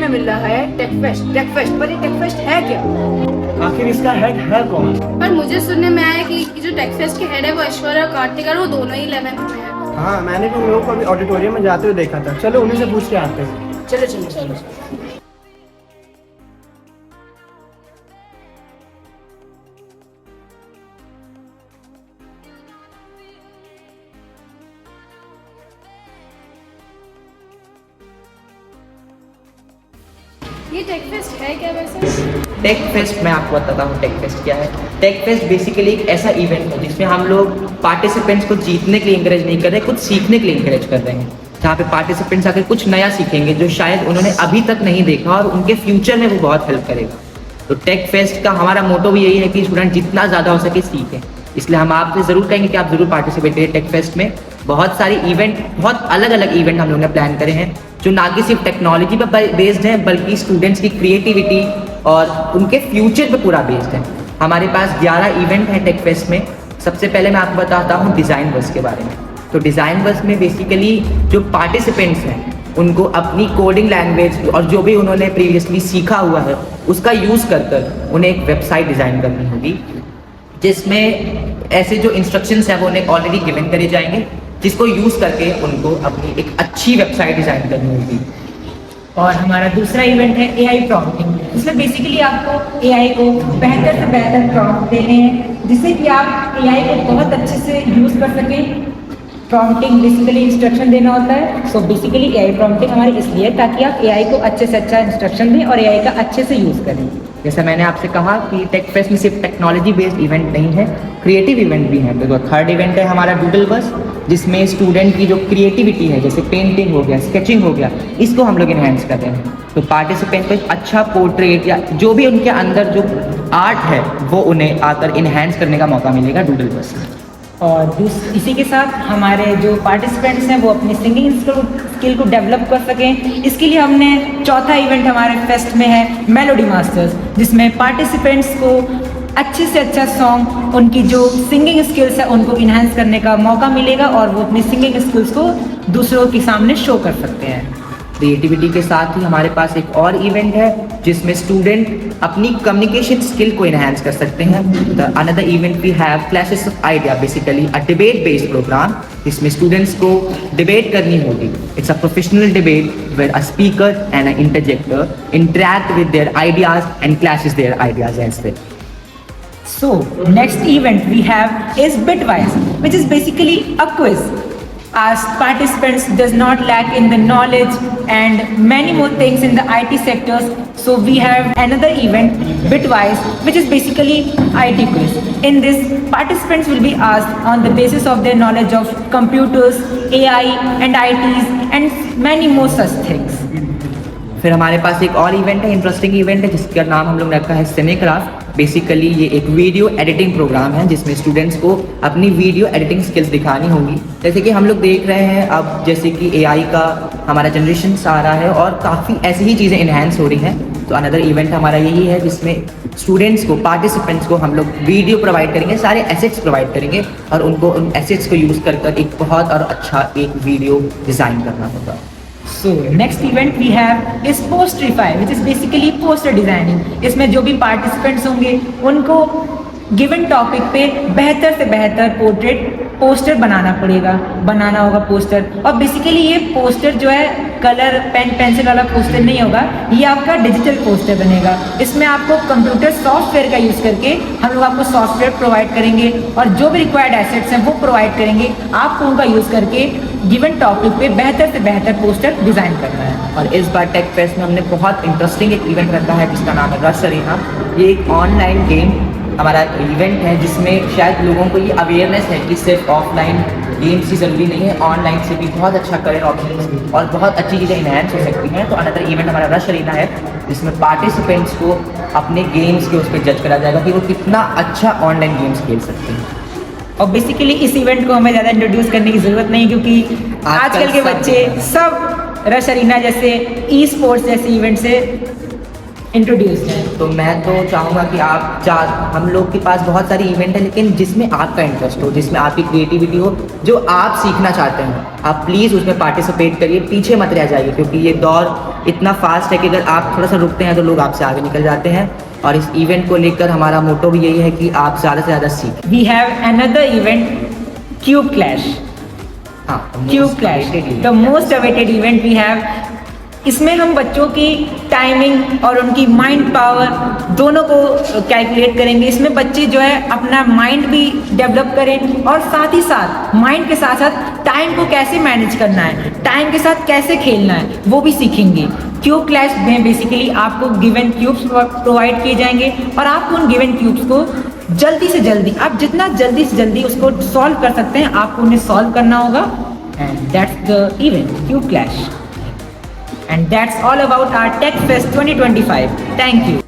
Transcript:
में मिल रहा है टेक फेस्ट। पर ये टेक फेस्ट है क्या? आखिर इसका हेड है कौन? पर मुझे सुनने में आया कि जो टेक फेस्ट के हेड है वो ऐश्वर्या और कार्तिक और वो दोनों ही 11th में है। हाँ, मैंने भी उन लोगों को अभी ऑडिटोरियम में जाते हुए देखा था। चलो उन्हीं से पूछ के आते हैं। चलो चलो चलो। ये टेक फेस्ट है क्या वैसे? टेक फेस्ट, मैं आपको बताता हूँ टेक फेस्ट क्या है। टेक फेस्ट बेसिकली एक ऐसा इवेंट है जिसमें हम लोग पार्टिसिपेंट्स को जीतने के लिए इंकरेज नहीं कर रहे, कुछ सीखने के लिए इंकरेज कर रहे हैं। जहाँ पे पार्टिसिपेंट्स आकर कुछ नया सीखेंगे जो शायद उन्होंने अभी तक नहीं देखा और उनके फ्यूचर में वो बहुत हेल्प करेगा। तो टेक फेस्ट का हमारा मोटो भी यही है कि स्टूडेंट जितना ज़्यादा हो सके सीखें। इसलिए हम आपसे ज़रूर कहेंगे कि आप ज़रूर पार्टिसिपेट करें टेक फेस्ट में। बहुत सारी इवेंट, बहुत अलग अलग इवेंट हम लोगों ने प्लान करे हैं जो ना कि सिर्फ टेक्नोलॉजी पर बेस्ड है बल्कि स्टूडेंट्स की क्रिएटिविटी और उनके फ्यूचर पे पूरा बेस्ड है। हमारे पास 11 इवेंट हैं टेक फेस्ट में। सबसे पहले मैं आपको बताता हूँ डिज़ाइन बस के बारे में। तो डिज़ाइन बस में बेसिकली जो पार्टिसिपेंट्स हैं उनको अपनी कोडिंग लैंग्वेज और जो भी उन्होंने प्रीवियसली सीखा हुआ है उसका यूज़ कर कर उन्हें एक वेबसाइट डिज़ाइन करनी होगी, जिसमें ऐसे जो इंस्ट्रक्शंस हैं वो उन्हें ऑलरेडी गिवन करे जाएंगे, जिसको यूज़ करके उनको अपनी एक अच्छी वेबसाइट डिज़ाइन करनी होगी। और हमारा दूसरा इवेंट है एआई प्रॉम्प्टिंग। इसमें बेसिकली आपको एआई को बेहतर से बेहतर प्रॉम्प्ट देने हैं जिससे कि आप एआई को बहुत अच्छे से यूज़ कर सकें। प्रॉम्प्टिंग बेसिकली इंस्ट्रक्शन देना होता है। सो बेसिकली एआई प्रॉम्प्टिंग हमारी इसलिए ताकि आप एआई को अच्छे से अच्छा इंस्ट्रक्शन दें और एआई का अच्छे से यूज़ करें। जैसा मैंने आपसे कहा कि टेक फेस्ट में सिर्फ टेक्नोलॉजी बेस्ड इवेंट नहीं है, क्रिएटिव इवेंट भी है। तो थर्ड इवेंट है हमारा डूडल बस, जिसमें स्टूडेंट की जो क्रिएटिविटी है जैसे पेंटिंग हो गया, स्केचिंग हो गया, इसको हम लोग इन्हेंस कर रहे हैं। तो पार्टिसिपेंट को एक अच्छा पोर्ट्रेट या जो भी उनके अंदर जो आर्ट है वो उन्हें आकर इन्हेंस करने का मौका मिलेगा डूडल बस में। और इसी के साथ हमारे जो पार्टिसिपेंट्स हैं वो अपनी सिंगिंग स्किल को डेवलप कर सकें, इसके लिए हमने चौथा इवेंट हमारे फेस्ट में है मेलोडी मास्टर्स, जिसमें पार्टिसिपेंट्स को अच्छे से अच्छा सॉन्ग, उनकी जो सिंगिंग स्किल्स है उनको इन्हांस करने का मौका मिलेगा और वो अपनी सिंगिंग स्किल्स को दूसरों के सामने शो कर सकते हैं। क्रिएटिविटी के साथ ही हमारे पास एक और इवेंट है जिसमें स्टूडेंट अपनी कम्युनिकेशन स्किल को इन्हांस कर सकते हैं। Another event we have clashes of idea, basically a debate based programme जिसमें स्टूडेंट्स को डिबेट करनी होगी। It's a professional debate where a speaker and a interjector interact with their ideas and clashes their ideas as well. So next event we have is Bitwise, which is basically a quiz. As participants does not lack in the knowledge and many more things in the IT sectors, so we have another event Bitwise, which is basically IT quiz. In this, participants will be asked on the basis of their knowledge of computers, AI and ITs and many more such things. फिर हमारे पास एक और event है, interesting event है जिसका नाम हम लोग ने रखा है सिनेक्राफ्ट। बेसिकली ये एक वीडियो एडिटिंग प्रोग्राम है जिसमें स्टूडेंट्स को अपनी वीडियो एडिटिंग स्किल्स दिखानी होगी। जैसे कि हम लोग देख रहे हैं अब जैसे कि एआई का हमारा जनरेशन आ रहा है और काफ़ी ऐसी ही चीज़ें इन्हांस हो रही हैं। तो अनदर इवेंट हमारा यही है जिसमें स्टूडेंट्स को, पार्टिसिपेंट्स को हम लोग वीडियो प्रोवाइड करेंगे, सारे एसेट्स प्रोवाइड करेंगे और उनको उन एसेट्स को यूज़ कर एक बहुत और अच्छा एक वीडियो डिज़ाइन करना होगा। So next event we have is Posterify, which is basically poster designing. इसमें जो भी participants होंगे उनको गिवन टॉपिक पे बेहतर से बेहतर पोस्टर बनाना होगा पोस्टर। और बेसिकली ये पोस्टर जो है कलर पेंसिल वाला पोस्टर नहीं होगा, ये आपका डिजिटल पोस्टर बनेगा। इसमें आपको कंप्यूटर सॉफ्टवेयर का यूज़ करके हम लोग आपको सॉफ्टवेयर प्रोवाइड करेंगे और जो भी रिक्वायर्ड एसेट्स हैं वो प्रोवाइड करेंगे। आपको उनका यूज़ करके गिवन टॉपिक पे बेहतर से बेहतर पोस्टर डिज़ाइन करना है। और इस बार टेक फेस्ट में हमने बहुत इंटरेस्टिंग एक इवेंट रखा है जिसका नाम है रश अरीना। ये एक ऑनलाइन गेम हमारा इवेंट है जिसमें शायद लोगों को ये अवेयरनेस है कि सिर्फ ऑफलाइन गेम्स ही ज़रूरी नहीं है, ऑनलाइन से भी बहुत अच्छा करियर ऑप्शन और बहुत अच्छी चीज़ें इन्हांस हो सकती हैं। तो अनदर इवेंट हमारा रश अरीना है जिसमें पार्टिसिपेंट्स को अपने गेम्स के उस पर जज करा जाएगा कि वो कितना अच्छा ऑनलाइन गेम्स खेल सकते हैं। और बेसिकली इस इवेंट को हमें ज़्यादा इंट्रोड्यूस करने की ज़रूरत नहीं, क्योंकि आजकल के बच्चे सब रश अरीना जैसे ई स्पोर्ट्स जैसे इवेंट से इंट्रोड्यूस्ड है। तो मैं तो चाहूँगा कि आप हम लोग के पास बहुत सारी इवेंट है, लेकिन जिसमें आपका इंटरेस्ट हो, जिसमें आपकी क्रिएटिविटी हो, जो आप सीखना चाहते हैं, आप प्लीज़ उसमें पार्टिसिपेट करिए, पीछे मत रह जाइए, क्योंकि ये दौर इतना फास्ट है कि अगर आप थोड़ा सा रुकते हैं तो लोग आपसे आगे निकल जाते हैं। और इस इवेंट को लेकर हमारा मोटो भी यही है कि आप ज़्यादा से ज़्यादा सीखें। We have another event, cube clash. Cube clash the most awaited event we have. इसमें हम बच्चों की टाइमिंग और उनकी माइंड पावर दोनों को कैलकुलेट करेंगे। इसमें बच्चे जो है अपना माइंड भी डेवलप करें और साथ ही साथ माइंड के साथ साथ टाइम को कैसे मैनेज करना है, टाइम के साथ कैसे खेलना है, वो भी सीखेंगे। क्यूब क्लैश में बेसिकली आपको गिवन क्यूब्स प्रोवाइड किए जाएंगे और आपको उन गिवन क्यूब्स को जल्दी से जल्दी, आप जितना जल्दी से जल्दी उसको सॉल्व कर सकते हैं, आपको उन्हें सॉल्व करना होगा। And that's the event, cube clash. And that's all about our Tech Fest 2025. Thank you.